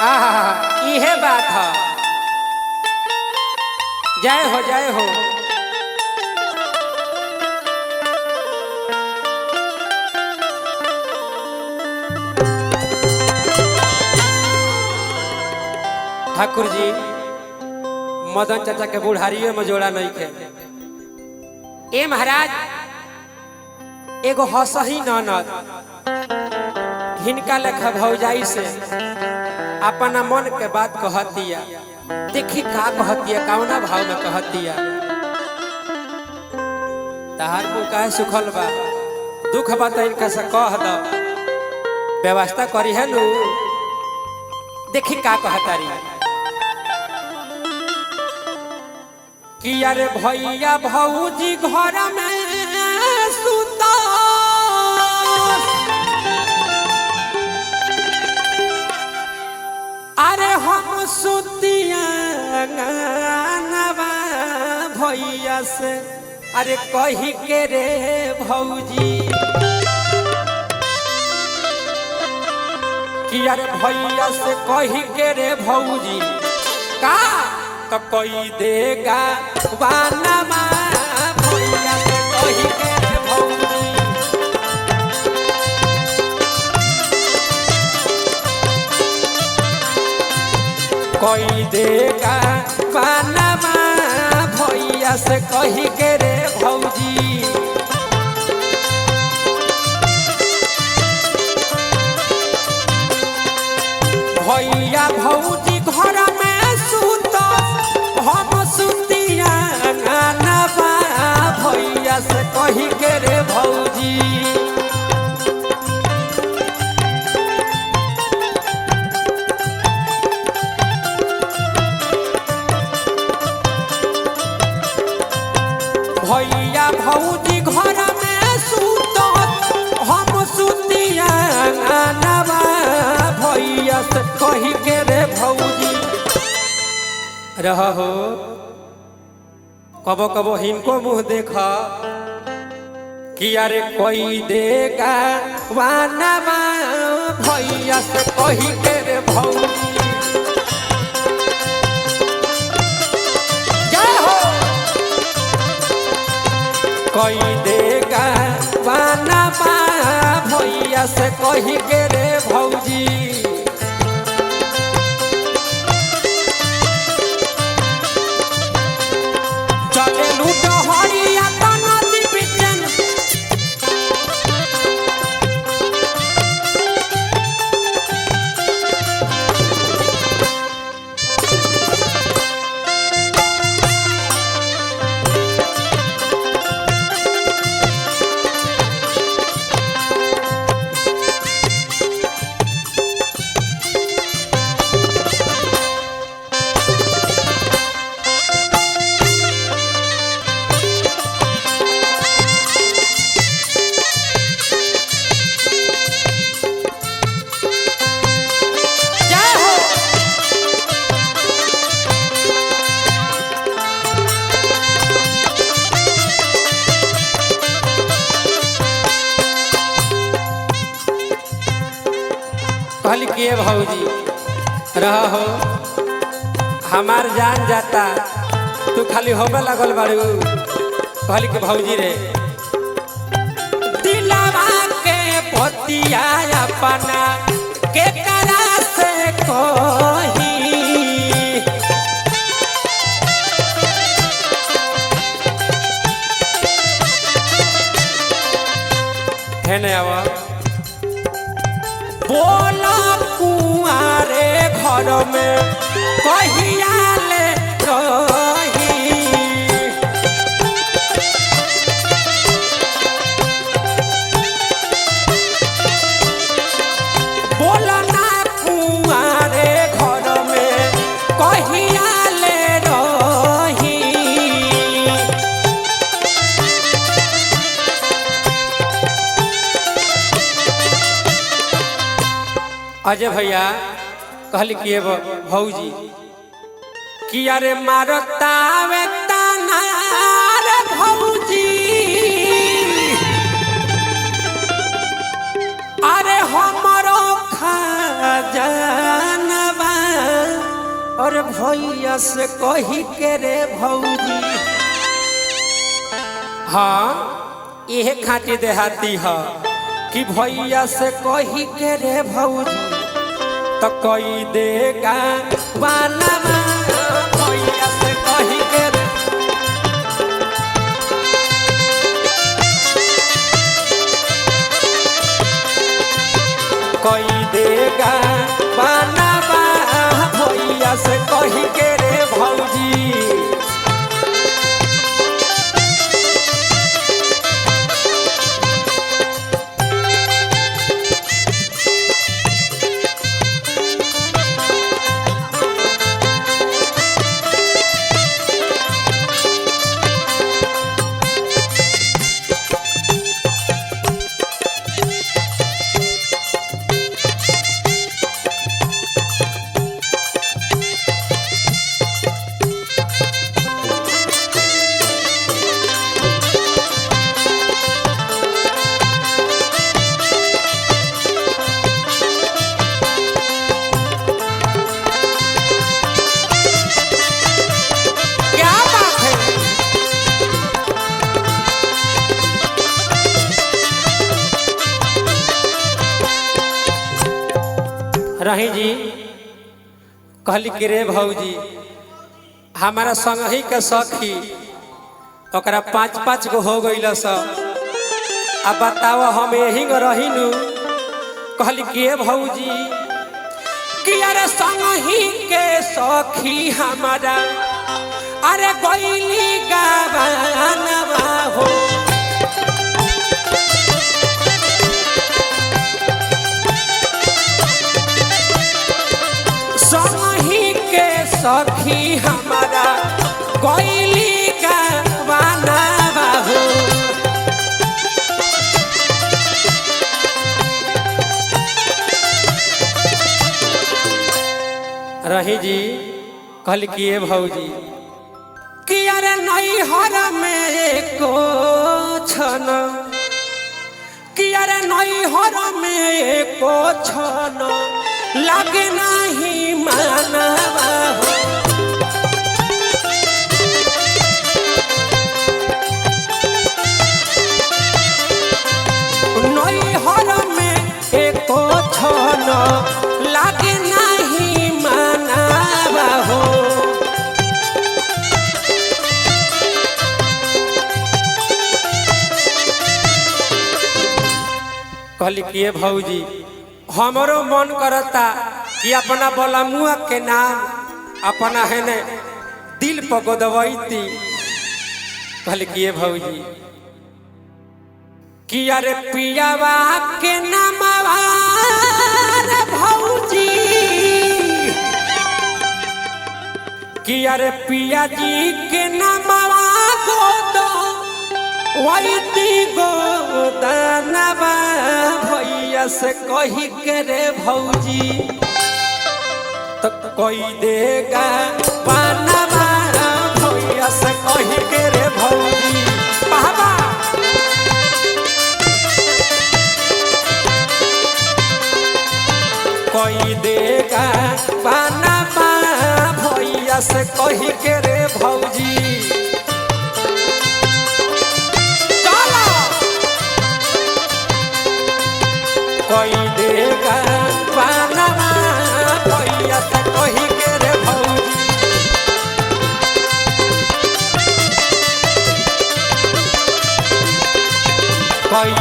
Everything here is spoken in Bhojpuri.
इहे बात है। जय हो जय हो। ठाकुर जी मदन चाचा के बुढ़ारियों में जोड़ा नहीं थे। ए महाराज एगो हसही ननद हिनका लेखा भौजाई से अपना मन के बात कहतिया। देखी का कहतिया, कौना भाव में कहतिया। तहार मुँह काहे सुखल बा, दुख बता इनका से कह दो, व्यवस्था करी है नु। देखी का कहतारी कि अरे भैया भौजी घर में सुता, अरे हम सुतिया भैया से, अरे कही के रे भौजी कि अरे भैया से कही के रे भौजी का तो कोई देगा वानमा, भैया से कही के रे भौजी कोई देगा वानमा, भैया से कही के रे भौजी। भैया भौजी घर में सुतो, हम सुतिया गानबा, भैया से कही के रे भौजी। भैया भौजी घर में सुतो, हम सुतिया गानबा, भैया से कही के रे भौजी। रह हो कबो कबो हिनको मुँह देखा कि अरे कोई देगा वानमा, भैया से कही के रे भौजी। जय हो। कोई देगा वानमा, भैया से कही के रे भौजी। चले लूटो हरिया तो नदी बिचन, कहली किए भौजी रह हो, हमार जान जाता तू खाली होबे लगल बारू। कहली के भौजी रे दिलवा के पतिया अपना के करा से कही, है नहीं आवा बोला कुआरे घर में कहिया ले रही, बोला ना कुआरे घर में कहिया ले रही। अजय भैया कहली कि भौजी कि अरे मारता वे ताना रे भौजी, अरे हमरो खजानवा अरे भैया से कही के रे भौजी। हाँ यह खाटी देहाती है कि भैया से कही के रे भौजी तो कोई देगा वाला भैया से कही के रे कोई देगा वाला भैया से कही के रे भौजी। रही जी कहली कि रे भौजी हमारा संग ही के सखी ओकरा 5-5 गो हो गई अब बताओ हम यही रही नु। कहली कि भौजी कि अरे संग ही के सखी हमारा अरे गईली गावानवा हो। सखी हमारा कोयली का वाना बाहू रही जी कल किए भौजी कि अरे नई हर में को छन कि अरे नई हर में को छन लगे नहीं मानवा हो। नई हर में एको छन लगे नहीं मानवा हो। कहली किए भौजी हमरो मन करता कि अपना बलमुआ के नाम अपना है ने दिल पर गोदवैती। कहल किए भौजी कि अरे पियावा के नामवा रे भौजी कि अरे पिया जी के नामवा गोदवैती गोदनवा भैया से कही के रे भौजी तो कोई देगा बनवा भैया से कही के रे भौजी। बाबा कोई देगा बनवा भैया से कही के रे भौजी। कोई देगा बनवा भैया से कही के रे भौजी। कोई